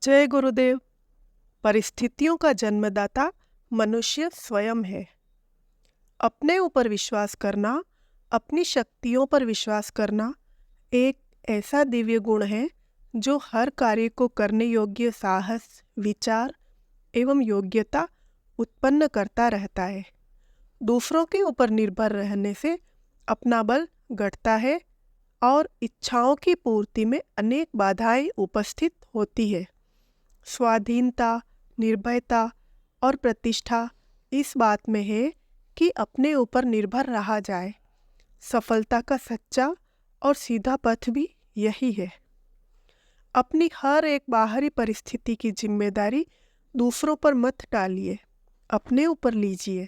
जय गुरुदेव। परिस्थितियों का जन्मदाता मनुष्य स्वयं है। अपने ऊपर विश्वास करना, अपनी शक्तियों पर विश्वास करना एक ऐसा दिव्य गुण है जो हर कार्य को करने योग्य साहस, विचार एवं योग्यता उत्पन्न करता रहता है। दूसरों के ऊपर निर्भर रहने से अपना बल घटता है और इच्छाओं की पूर्ति में अनेक बाधाएं उपस्थित होती है। स्वाधीनता, निर्भयता और प्रतिष्ठा इस बात में है कि अपने ऊपर निर्भर रहा जाए। सफलता का सच्चा और सीधा पथ भी यही है। अपनी हर एक बाहरी परिस्थिति की जिम्मेदारी दूसरों पर मत डालिए, अपने ऊपर लीजिए।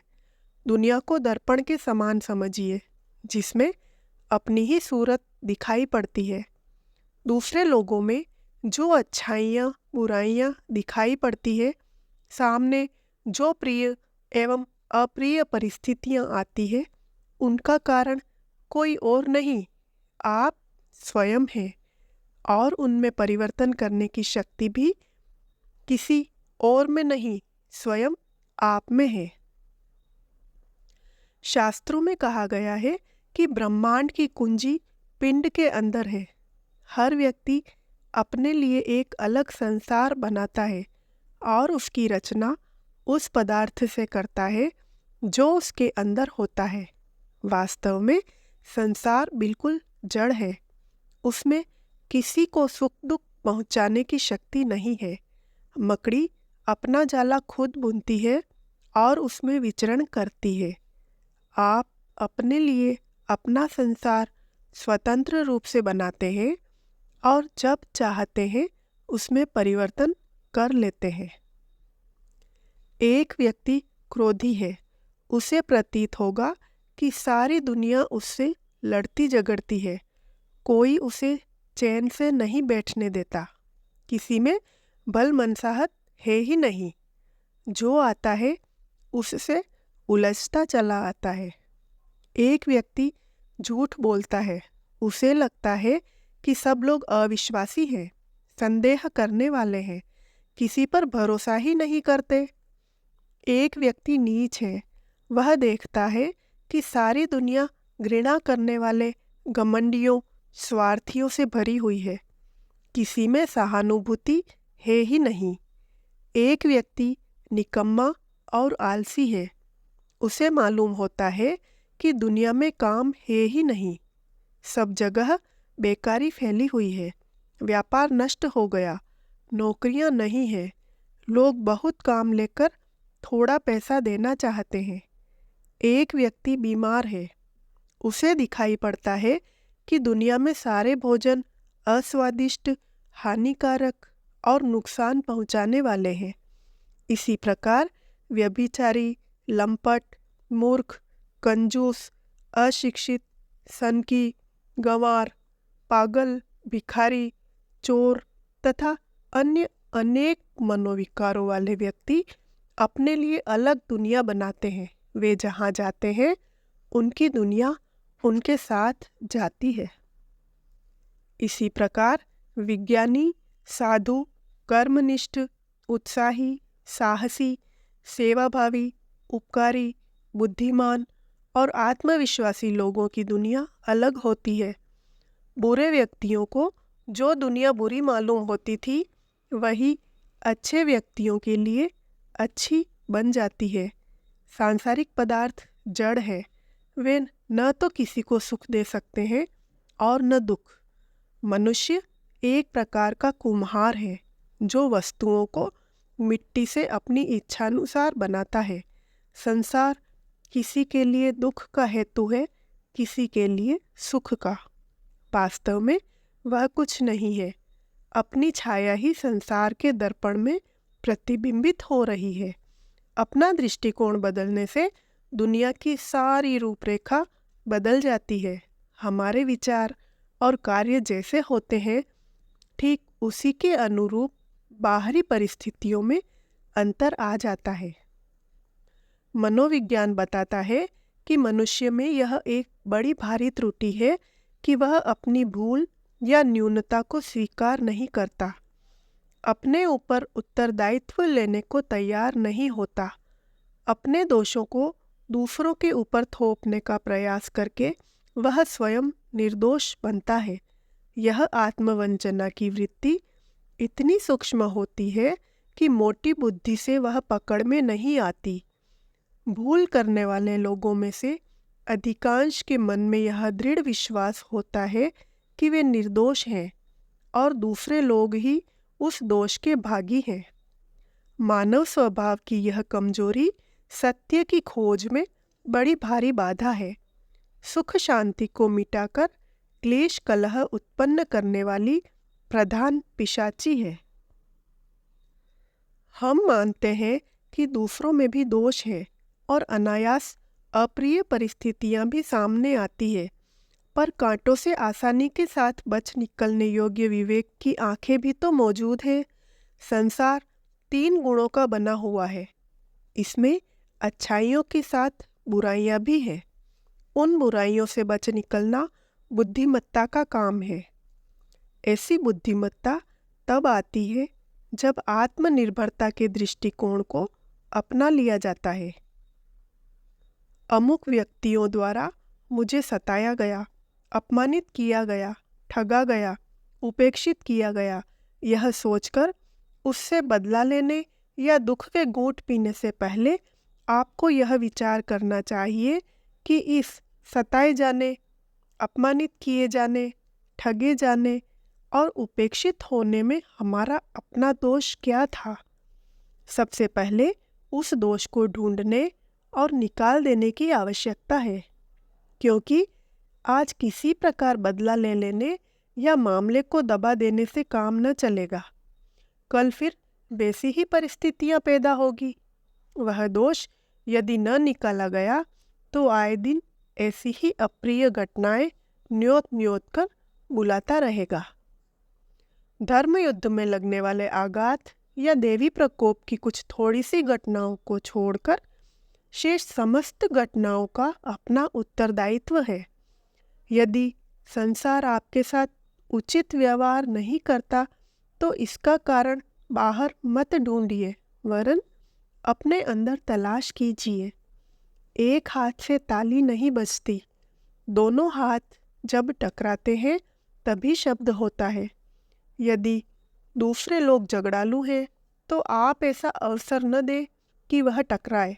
दुनिया को दर्पण के समान समझिए, जिसमें अपनी ही सूरत दिखाई पड़ती है। दूसरे लोगों में जो अच्छाइयाँ बुराइयाँ दिखाई पड़ती है, सामने जो प्रिय एवं अप्रिय परिस्थितियाँ आती है, उनका कारण कोई और नहीं, आप स्वयं हैं। और उनमें परिवर्तन करने की शक्ति भी किसी और में नहीं, स्वयं आप में है। शास्त्रों में कहा गया है कि ब्रह्मांड की कुंजी पिंड के अंदर है। हर व्यक्ति अपने लिए एक अलग संसार बनाता है और उसकी रचना उस पदार्थ से करता है जो उसके अंदर होता है। वास्तव में संसार बिल्कुल जड़ है। उसमें किसी को सुख दुख पहुंचाने की शक्ति नहीं है। मकड़ी अपना जाला खुद बुनती है और उसमें विचरण करती है। आप अपने लिए अपना संसार स्वतंत्र रूप से बनाते हैं और जब चाहते हैं उसमें परिवर्तन कर लेते हैं। एक व्यक्ति क्रोधी है, उसे प्रतीत होगा कि सारी दुनिया उससे लड़ती झगड़ती है। कोई उसे चैन से नहीं बैठने देता। किसी में बल मनसाहत है ही नहीं। जो आता है उससे उलझता चला आता है। एक व्यक्ति झूठ बोलता है, उसे लगता है कि सब लोग अविश्वासी हैं, संदेह करने वाले हैं, किसी पर भरोसा ही नहीं करते। एक व्यक्ति नीच है, वह देखता है कि सारी दुनिया घृणा करने वाले घमंडियों, स्वार्थियों से भरी हुई है, किसी में सहानुभूति है ही नहीं। एक व्यक्ति निकम्मा और आलसी है, उसे मालूम होता है कि दुनिया में काम है ही नहीं, सब जगह बेकारी फैली हुई है, व्यापार नष्ट हो गया, नौकरियां नहीं है, लोग बहुत काम लेकर थोड़ा पैसा देना चाहते हैं। एक व्यक्ति बीमार है, उसे दिखाई पड़ता है कि दुनिया में सारे भोजन अस्वादिष्ट, हानिकारक और नुकसान पहुंचाने वाले हैं। इसी प्रकार व्यभिचारी, लंपट, मूर्ख, कंजूस, अशिक्षित, सनकी, गंवार, पागल, भिखारी, चोर तथा अन्य अनेक मनोविकारों वाले व्यक्ति अपने लिए अलग दुनिया बनाते हैं। वे जहाँ जाते हैं उनकी दुनिया उनके साथ जाती है। इसी प्रकार विज्ञानी, साधु, कर्मनिष्ठ, उत्साही, साहसी, सेवाभावी, उपकारी, बुद्धिमान और आत्मविश्वासी लोगों की दुनिया अलग होती है। बुरे व्यक्तियों को जो दुनिया बुरी मालूम होती थी, वही अच्छे व्यक्तियों के लिए अच्छी बन जाती है। सांसारिक पदार्थ जड़ है, वे न तो किसी को सुख दे सकते हैं और न दुख। मनुष्य एक प्रकार का कुम्हार है जो वस्तुओं को मिट्टी से अपनी इच्छानुसार बनाता है। संसार किसी के लिए दुख का हेतु है, किसी के लिए सुख का। वास्तव में वह कुछ नहीं है, अपनी छाया ही संसार के दर्पण में प्रतिबिंबित हो रही है। अपना दृष्टिकोण बदलने से दुनिया की सारी रूपरेखा बदल जाती है। हमारे विचार और कार्य जैसे होते हैं, ठीक उसी के अनुरूप बाहरी परिस्थितियों में अंतर आ जाता है। मनोविज्ञान बताता है कि मनुष्य में यह एक बड़ी भारी त्रुटि है कि वह अपनी भूल या न्यूनता को स्वीकार नहीं करता। अपने ऊपर उत्तरदायित्व लेने को तैयार नहीं होता, अपने दोषों को दूसरों के ऊपर थोपने का प्रयास करके वह स्वयं निर्दोष बनता है। यह आत्मवंचना की वृत्ति इतनी सूक्ष्म होती है कि मोटी बुद्धि से वह पकड़ में नहीं आती। भूल करने वाले लोगों में से अधिकांश के मन में यह दृढ़ विश्वास होता है कि वे निर्दोष हैं और दूसरे लोग ही उस दोष के भागी हैं। मानव स्वभाव की यह कमजोरी सत्य की खोज में बड़ी भारी बाधा है। सुख शांति को मिटाकर क्लेश कलह उत्पन्न करने वाली प्रधान पिशाची है। हम मानते हैं कि दूसरों में भी दोष है और अनायास अप्रिय परिस्थितियां भी सामने आती है, पर कांटों से आसानी के साथ बच निकलने योग्य विवेक की आंखें भी तो मौजूद है। संसार 3 गुणों का बना हुआ है, इसमें अच्छाइयों के साथ बुराइयां भी हैं। उन बुराइयों से बच निकलना बुद्धिमत्ता का काम है। ऐसी बुद्धिमत्ता तब आती है जब आत्मनिर्भरता के दृष्टिकोण को अपना लिया जाता है। अमुक व्यक्तियों द्वारा मुझे सताया गया, अपमानित किया गया, ठगा गया, उपेक्षित किया गया, यह सोचकर उससे बदला लेने या दुख के घूंट पीने से पहले आपको यह विचार करना चाहिए कि इस सताए जाने, अपमानित किए जाने, ठगे जाने और उपेक्षित होने में हमारा अपना दोष क्या था। सबसे पहले उस दोष को ढूंढने और निकाल देने की आवश्यकता है, क्योंकि आज किसी प्रकार बदला ले लेने या मामले को दबा देने से काम न चलेगा। कल फिर वैसी ही परिस्थितियां पैदा होगी। वह दोष यदि न निकाला गया तो आए दिन ऐसी ही अप्रिय घटनाएं न्योत न्योत कर बुलाता रहेगा। धर्म युद्ध में लगने वाले आघात या देवी प्रकोप की कुछ थोड़ी सी घटनाओं को छोड़कर शेष समस्त घटनाओं का अपना उत्तरदायित्व है। यदि संसार आपके साथ उचित व्यवहार नहीं करता तो इसका कारण बाहर मत ढूंढिए, वरन अपने अंदर तलाश कीजिए। एक हाथ से ताली नहीं बजती, दोनों हाथ जब टकराते हैं तभी शब्द होता है। यदि दूसरे लोग झगड़ालू हैं तो आप ऐसा अवसर न दें कि वह टकराए,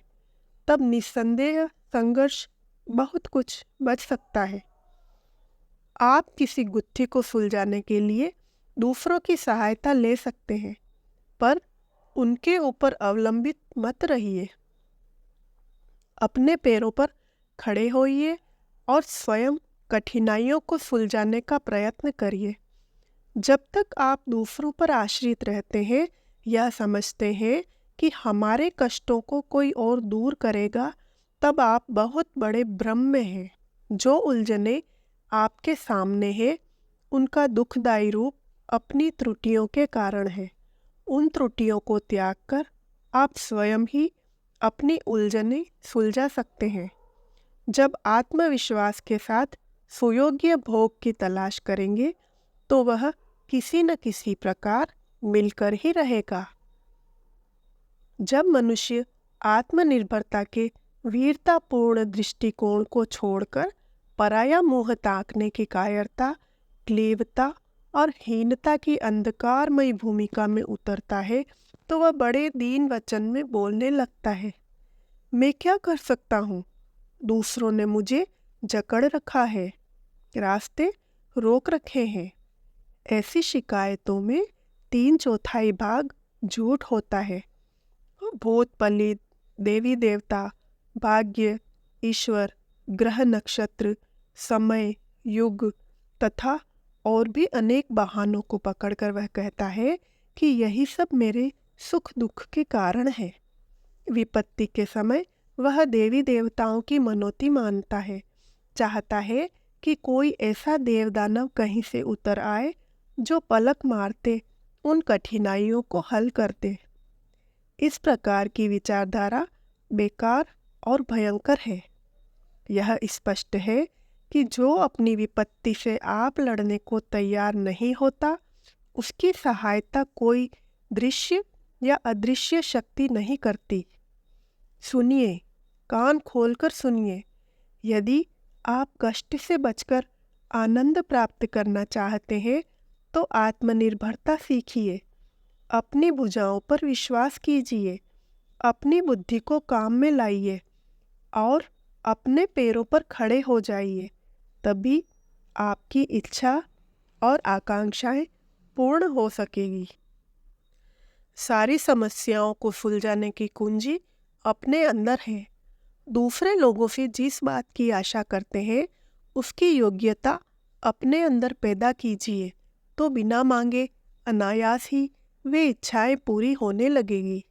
तब निस्संदेह संघर्ष बहुत कुछ बच सकता है। आप किसी गुत्थी को सुलझाने के लिए दूसरों की सहायता ले सकते हैं, पर उनके ऊपर अवलंबित मत रहिए। अपने पैरों पर खड़े होइए और स्वयं कठिनाइयों को सुलझाने का प्रयत्न करिए। जब तक आप दूसरों पर आश्रित रहते हैं या समझते हैं कि हमारे कष्टों को कोई और दूर करेगा, तब आप बहुत बड़े भ्रम में हैं। जो उलझने आपके सामने है उनका दुखदायी रूप अपनी त्रुटियों के कारण है। उन त्रुटियों को त्याग कर आप स्वयं ही अपनी उलझने सुलझा सकते हैं। जब आत्मविश्वास के साथ सुयोग्य भोग की तलाश करेंगे तो वह किसी न किसी प्रकार मिलकर ही रहेगा। जब मनुष्य आत्मनिर्भरता के वीरतापूर्ण दृष्टिकोण को छोड़कर पराया मुँह ताकने की कायरता, क्लीवता और हीनता की अंधकारमयी भूमिका में उतरता है, तो वह बड़े दीन वचन में बोलने लगता है, मैं क्या कर सकता हूँ? दूसरों ने मुझे जकड़ रखा है, रास्ते रोक रखे हैं। ऐसी शिकायतों में 3/4 भाग झूठ होता है। भूत पलित, देवी देवता, भाग्य, ईश्वर, ग्रह नक्षत्र, समय, युग तथा और भी अनेक बहानों को पकड़कर वह कहता है कि यही सब मेरे सुख दुख के कारण है। विपत्ति के समय वह देवी देवताओं की मनौती मानता है, चाहता है कि कोई ऐसा देवदानव कहीं से उतर आए जो पलक मारते उन कठिनाइयों को हल कर दे। इस प्रकार की विचारधारा बेकार और भयंकर है। यह स्पष्ट है कि जो अपनी विपत्ति से आप लड़ने को तैयार नहीं होता, उसकी सहायता कोई दृश्य या अदृश्य शक्ति नहीं करती। सुनिए, कान खोलकर सुनिए। यदि आप कष्ट से बचकर आनंद प्राप्त करना चाहते हैं तो आत्मनिर्भरता सीखिए। अपनी भुजाओं पर विश्वास कीजिए, अपनी बुद्धि को काम में लाइए और अपने पैरों पर खड़े हो जाइए। तभी आपकी इच्छा और आकांक्षाएं पूर्ण हो सकेगी। सारी समस्याओं को सुलझाने की कुंजी अपने अंदर है। दूसरे लोगों से जिस बात की आशा करते हैं उसकी योग्यता अपने अंदर पैदा कीजिए, तो बिना मांगे अनायास ही वे इच्छाएं पूरी होने लगेगी।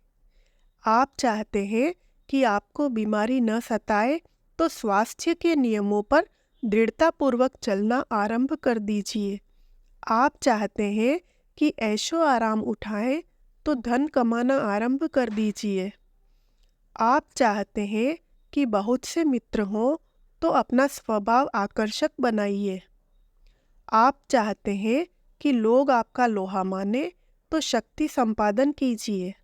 आप चाहते हैं कि आपको बीमारी न सताए, तो स्वास्थ्य के नियमों पर दृढ़तापूर्वक चलना आरंभ कर दीजिए। आप चाहते हैं कि ऐशो आराम उठाएं, तो धन कमाना आरंभ कर दीजिए। आप चाहते हैं कि बहुत से मित्र हों, तो अपना स्वभाव आकर्षक बनाइए। आप चाहते हैं कि लोग आपका लोहा माने, तो शक्ति संपादन कीजिए।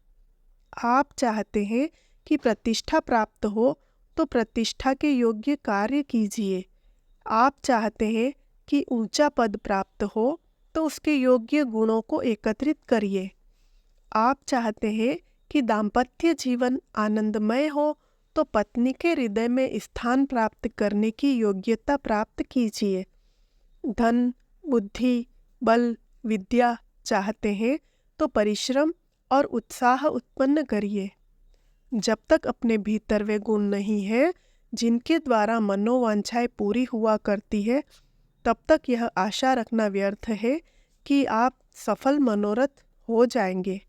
आप चाहते हैं कि प्रतिष्ठा प्राप्त हो, तो प्रतिष्ठा के योग्य कार्य कीजिए। आप चाहते हैं कि ऊंचा पद प्राप्त हो, तो उसके योग्य गुणों को एकत्रित करिए। आप चाहते हैं कि दाम्पत्य जीवन आनंदमय हो, तो पत्नी के हृदय में स्थान प्राप्त करने की योग्यता प्राप्त कीजिए। धन, बुद्धि, बल, विद्या चाहते हैं तो परिश्रम और उत्साह उत्पन्न करिए। जब तक अपने भीतर वे गुण नहीं है जिनके द्वारा मनोवांछाएं पूरी हुआ करती है, तब तक यह आशा रखना व्यर्थ है कि आप सफल मनोरथ हो जाएंगे।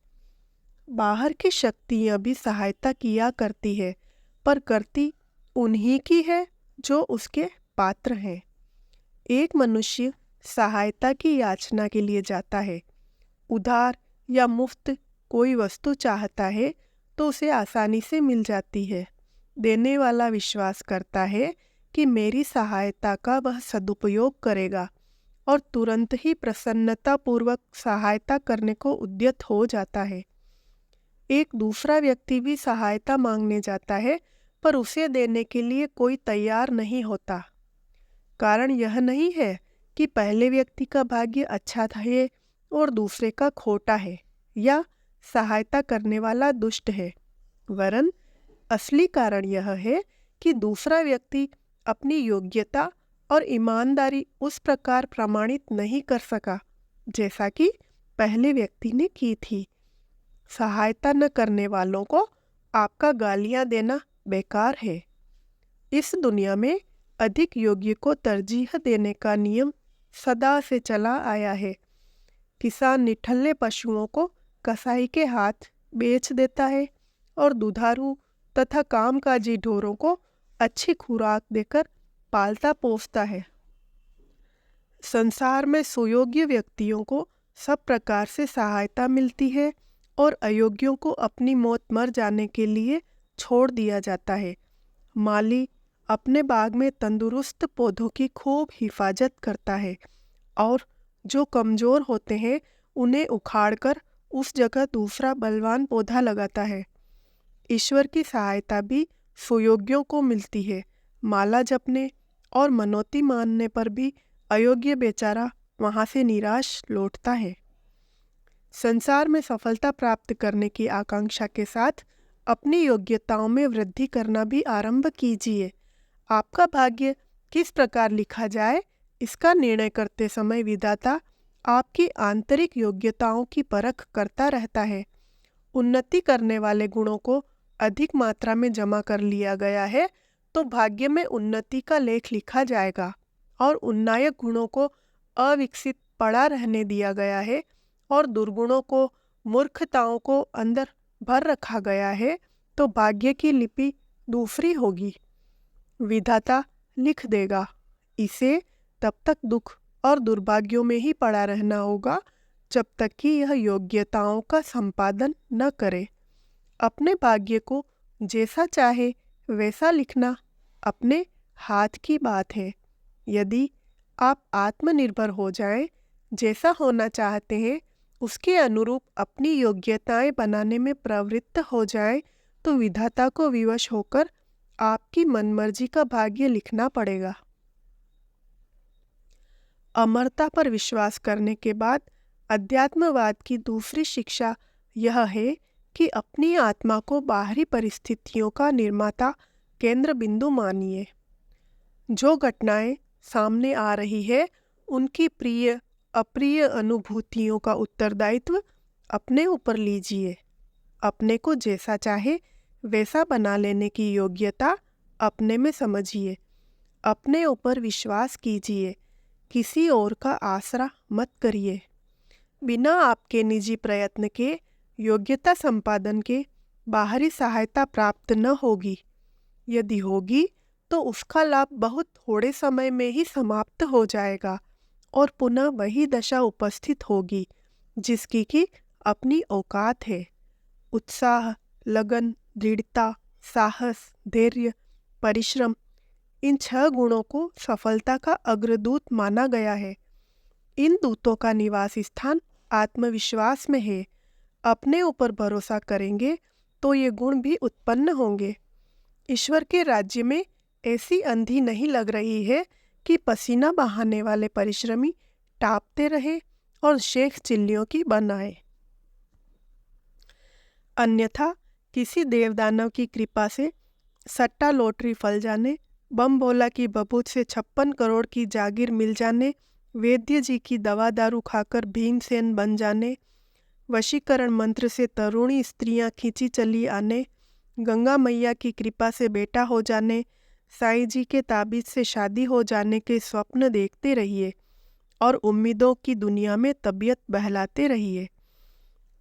बाहर की शक्तियाँ भी सहायता किया करती है, पर करती उन्हीं की है जो उसके पात्र हैं। एक मनुष्य सहायता की याचना के लिए जाता है। उधार या मुफ्त कोई वस्तु चाहता है तो उसे आसानी से मिल जाती है। देने वाला विश्वास करता है कि मेरी सहायता का वह सदुपयोग करेगा और तुरंत ही प्रसन्नतापूर्वक सहायता करने को उद्यत हो जाता है। एक दूसरा व्यक्ति भी सहायता मांगने जाता है, पर उसे देने के लिए कोई तैयार नहीं होता। कारण यह नहीं है कि पहले व्यक्ति का भाग्य अच्छा है और दूसरे का खोटा है, या सहायता करने वाला दुष्ट है, वरन असली कारण यह है कि दूसरा व्यक्ति अपनी योग्यता और ईमानदारी उस प्रकार प्रमाणित नहीं कर सका जैसा कि पहले व्यक्ति ने की थी। सहायता न करने वालों को आपका गालियां देना बेकार है। इस दुनिया में अधिक योग्य को तरजीह देने का नियम सदा से चला आया है। किसान निठल्ले पशुओं को कसाई के हाथ बेच देता है और दुधारू तथा कामकाजी ढोरों को अच्छी खुराक देकर पालता पोसता है। संसार में सुयोग्य व्यक्तियों को सब प्रकार से सहायता मिलती है और अयोग्यों को अपनी मौत मर जाने के लिए छोड़ दिया जाता है। माली अपने बाग में तंदुरुस्त पौधों की खूब हिफाजत करता है और जो कमज़ोर होते हैं उन्हें उखाड़कर उस जगह दूसरा बलवान पौधा लगाता है। ईश्वर की सहायता भी सुयोग्यों को मिलती है। माला जपने और मनौती मानने पर भी अयोग्य बेचारा वहाँ से निराश लौटता है। संसार में सफलता प्राप्त करने की आकांक्षा के साथ अपनी योग्यताओं में वृद्धि करना भी आरंभ कीजिए। आपका भाग्य किस प्रकार लिखा जाए, इसका निर्णय करते समय विधाता आपकी आंतरिक योग्यताओं की परख करता रहता है। उन्नति करने वाले गुणों को अधिक मात्रा में जमा कर लिया गया है तो भाग्य में उन्नति का लेख लिखा जाएगा, और उन्नायक गुणों को अविकसित पड़ा रहने दिया गया है और दुर्गुणों को, मूर्खताओं को अंदर भर रखा गया है, तो भाग्य की लिपि दूसरी होगी। विधाता लिख देगा, इसे तब तक दुख और दुर्भाग्यों में ही पड़ा रहना होगा जब तक कि यह योग्यताओं का संपादन न करे। अपने भाग्य को जैसा चाहे वैसा लिखना अपने हाथ की बात है। यदि आप आत्मनिर्भर हो जाएं, जैसा होना चाहते हैं उसके अनुरूप अपनी योग्यताएं बनाने में प्रवृत्त हो जाए तो विधाता को विवश होकर आपकी मनमर्जी का भाग्य लिखना पड़ेगा। अमरता पर विश्वास करने के बाद अध्यात्मवाद की दूसरी शिक्षा यह है कि अपनी आत्मा को बाहरी परिस्थितियों का निर्माता केंद्र बिंदु मानिए। जो घटनाएं सामने आ रही है उनकी प्रिय अप्रिय अनुभूतियों का उत्तरदायित्व अपने ऊपर लीजिए। अपने को जैसा चाहे वैसा बना लेने की योग्यता अपने में समझिए। अपने ऊपर विश्वास कीजिए, किसी और का आसरा मत करिए। बिना आपके निजी प्रयत्न के योग्यता संपादन के बाहरी सहायता प्राप्त न होगी। यदि होगी तो उसका लाभ बहुत थोड़े समय में ही समाप्त हो जाएगा और पुनः वही दशा उपस्थित होगी जिसकी कि अपनी औकात है। उत्साह, लगन, दृढ़ता, साहस, धैर्य, परिश्रम, इन 6 गुणों को सफलता का अग्रदूत माना गया है। इन दूतों का निवास स्थान आत्मविश्वास में है। अपने ऊपर भरोसा करेंगे तो ये गुण भी उत्पन्न होंगे। ईश्वर के राज्य में ऐसी अंधी नहीं लग रही है कि पसीना बहाने वाले परिश्रमी टापते रहे और शेख चिल्लियों की बन आए। अन्यथा किसी देवदानव की कृपा से सट्टा लॉटरी फल जाने, बम भोला की बबूत से 56 करोड़ की जागीर मिल जाने, वैद्य जी की दवा दारू खाकर भीमसेन बन जाने, वशीकरण मंत्र से तरुणी स्त्रियां खींची चली आने, गंगा मैया की कृपा से बेटा हो जाने, साईं जी के ताबीज से शादी हो जाने के स्वप्न देखते रहिए और उम्मीदों की दुनिया में तबीयत बहलाते रहिए।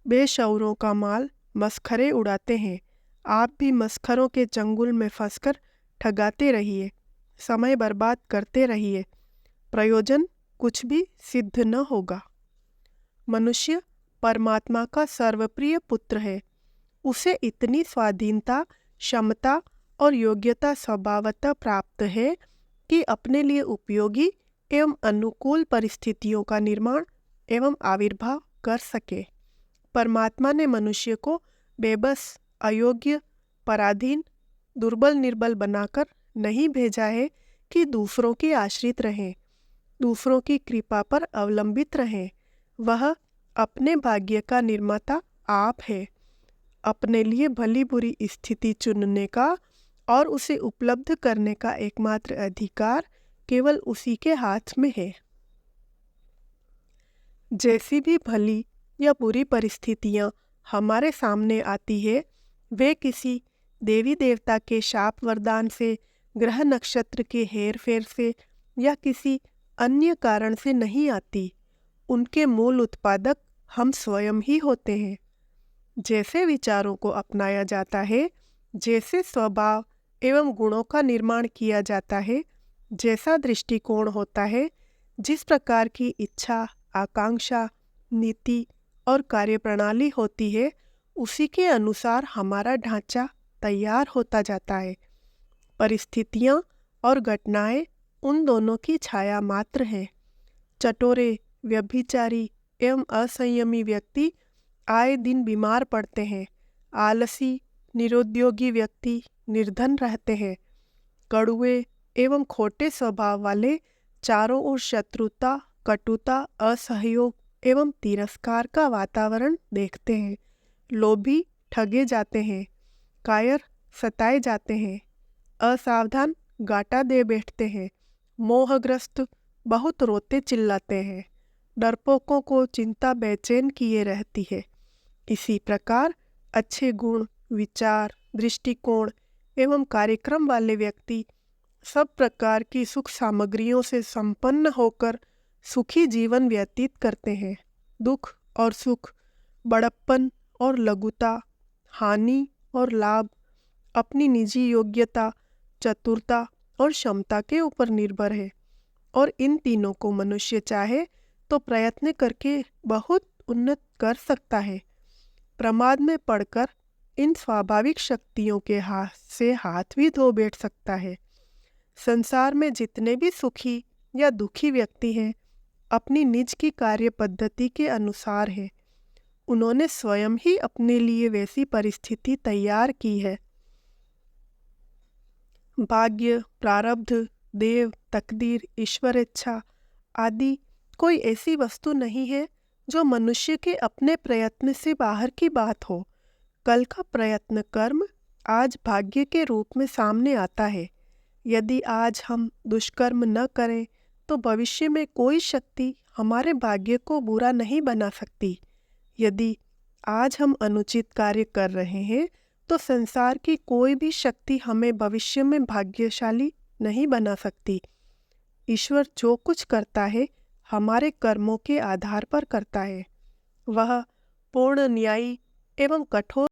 बेशौरों का माल मस्खरे उड़ाते हैं। आप भी मस्खरों के चंगुल में फंसकर ठगाते रहिए, समय बर्बाद करते रहिए। प्रयोजन कुछ भी सिद्ध न होगा। मनुष्य परमात्मा का सर्वप्रिय पुत्र है। उसे इतनी स्वाधीनता, क्षमता और योग्यता स्वभावतः प्राप्त है कि अपने लिए उपयोगी एवं अनुकूल परिस्थितियों का निर्माण एवं आविर्भाव कर सके। परमात्मा ने मनुष्य को बेबस, अयोग्य, पराधीन, दुर्बल निर्बल बनाकर नहीं भेजा है कि दूसरों की आश्रित रहें, दूसरों की कृपा पर अवलंबित रहें। वह अपने भाग्य का निर्माता आप है। अपने लिए भली बुरी स्थिति चुनने का और उसे उपलब्ध करने का एकमात्र अधिकार केवल उसी के हाथ में है। जैसी भी भली या बुरी परिस्थितियां हमारे सामने आती है, वे किसी देवी देवता के शाप वरदान से, ग्रह नक्षत्र के हेर फेर से या किसी अन्य कारण से नहीं आती। उनके मूल उत्पादक हम स्वयं ही होते हैं। जैसे विचारों को अपनाया जाता है, जैसे स्वभाव एवं गुणों का निर्माण किया जाता है, जैसा दृष्टिकोण होता है, जिस प्रकार की इच्छा, आकांक्षा, नीति और कार्यप्रणाली होती है, उसी के अनुसार हमारा ढांचा तैयार होता जाता है। परिस्थितियाँ और घटनाएं उन दोनों की छाया मात्र है। चटोरे, व्यभिचारी एवं असंयमी व्यक्ति आए दिन बीमार पड़ते हैं। आलसी, निरुद्योगी व्यक्ति निर्धन रहते हैं। कड़ुए एवं खोटे स्वभाव वाले चारों ओर शत्रुता, कटुता, असहयोग एवं तिरस्कार का वातावरण देखते हैं। लोभी ठगे जाते हैं, कायर सताए जाते हैं, असावधान गाटा दे बैठते हैं, मोहग्रस्त बहुत रोते चिल्लाते हैं, डरपोकों को चिंता बेचैन किए रहती है। इसी प्रकार अच्छे गुण, विचार, दृष्टिकोण एवं कार्यक्रम वाले व्यक्ति सब प्रकार की सुख सामग्रियों से संपन्न होकर सुखी जीवन व्यतीत करते हैं। दुख और सुख, बड़प्पन और लघुता, हानि और लाभ अपनी निजी योग्यता, चतुरता और क्षमता के ऊपर निर्भर है और इन तीनों को मनुष्य चाहे तो प्रयत्न करके बहुत उन्नत कर सकता है। प्रमाद में पड़कर इन स्वाभाविक शक्तियों के हाथ से हाथ भी धो बैठ सकता है। संसार में जितने भी सुखी या दुखी व्यक्ति हैं, अपनी निज की कार्य पद्धति के अनुसार है। उन्होंने स्वयं ही अपने लिए वैसी परिस्थिति तैयार की है। भाग्य, प्रारब्ध, देव, तकदीर, ईश्वर इच्छा आदि कोई ऐसी वस्तु नहीं है जो मनुष्य के अपने प्रयत्न से बाहर की बात हो। कल का प्रयत्न कर्म आज भाग्य के रूप में सामने आता है। यदि आज हम दुष्कर्म न करें तो भविष्य में कोई शक्ति हमारे भाग्य को बुरा नहीं बना सकती। यदि आज हम अनुचित कार्य कर रहे हैं तो संसार की कोई भी शक्ति हमें भविष्य में भाग्यशाली नहीं बना सकती। ईश्वर जो कुछ करता है हमारे कर्मों के आधार पर करता है। वह पूर्ण न्यायी एवं कठोर